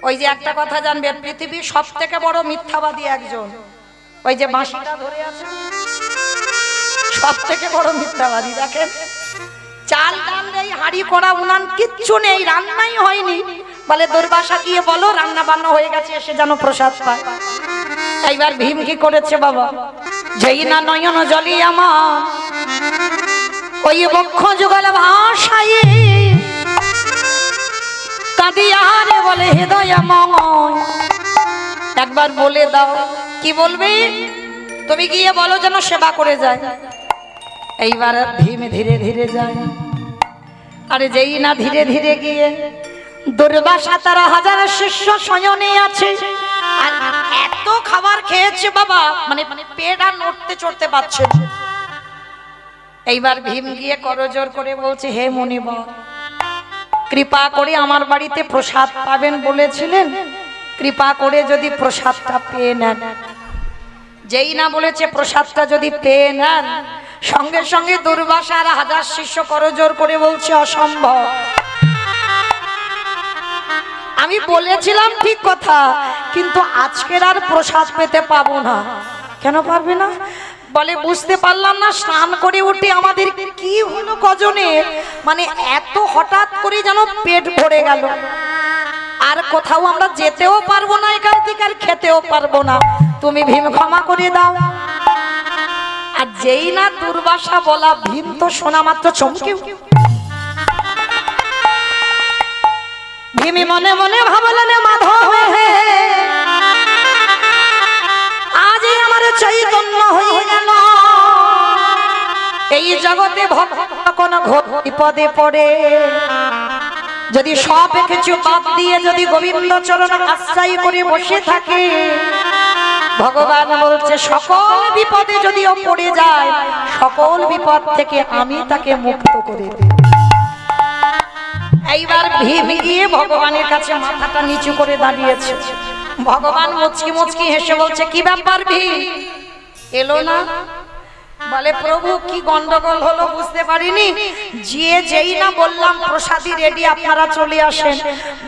ওই যে একটা কথা জানবেন, পৃথিবীর সব থেকে বড় মিথ্যাবাদী একজন, ওই যে বাঁশিটা ধরে আছে, সব থেকে বড় মিথ্যাবাদী। দেখেন, চাল ডাল নেই, হাঁড়ি করা উনান কিচ্ছু নেই, রান্নাই হয়নি, বলে দুর্বাসা গিয়ে বলো রান্না বান্না হয়ে গেছে, এসে যেন প্রসাদ পায়। এইবার ভীম কি করেছে বাবা, যেই না নয়ন জলি আমার ওই বক্ষ যুগল ভাষায় কাঁদিয়ারে বলে হৃদয়ময়। একবার বলে দাও, কি বলবে? তুমি গিয়ে বলো যেন সেবা করে যায়। এইবার ভীম ধীরে ধীরে যায়, আরে যেই না ধীরে ধীরে গিয়ে দুর্বাসা 17,000 শিষ্য শয়নে আছে, আর এত খাবার খেয়েছে বাবা, মানে পেট আর নড়তে চড়তে পারছে। এইবার ভীম গিয়ে করজোর করে বলছে, হে মুনিবর, কৃপা করে আমার বাড়িতে প্রসাদ পাবেন বলেছিলেন, কৃপা করে যদি প্রসাদটা পেয়ে নেন। যেই না বলেছে প্রসাদটা যদি পেয়ে নেন, সঙ্গে সঙ্গে দুর্বাসার 1000 শিষ্য করজোর করে বলছে অসম্ভব। আমি বলেছিলাম ঠিক কথা, কিন্তু আজকের আর প্রসাদ পেতে পাবো না। কেন পারবে না? বলে বুঝতে পারলাম না, স্নান করে উঠে আমাদের কি হলো কজনের, মানে এত হঠাৎ করে যেন পেট ভরে গেল, আর কোথাও আমরা যেতেও পারবো না, এখান থেকে আর খেতেও পারবো না, তুমি ভীম ক্ষমা করে দাও। আর যেই না দুর্বাসা বলা, ভীম তো শোনা মাত্র চমকে। ভীমি মনে মনে ভাবলেন, মাধব আজ আমার চৈতন্য হয়ে গেল, এই জগতে ভক্ত কোন ঘোর বিপদে পড়ে, যদি সব কিছু বাদ দিয়ে যদি গোবিন্দ চরণ আশ্রয় করে বসে থাকে, ভগবান বলছে সকল বিপদে যদিও পড়ে যায়, সকল বিপদ থেকে আমি তাকে মুক্ত করে দেব। এইবার ভীম গিয়ে ভগবানের কাছে মাথাটা নিচু করে দাঁড়িয়েছে। ভগবান মুচকি মুচকি হেসে বলছে, কি ব্যাপার ভীম, এলো না? বলে প্রভু কি গন্ডগোল হলো বুঝতে পারিনি, যেই না বললাম প্রসাদী রেডি আপনারা চলে আসেন,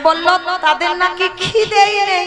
বলল তাদের নাকি খিদেই নেই।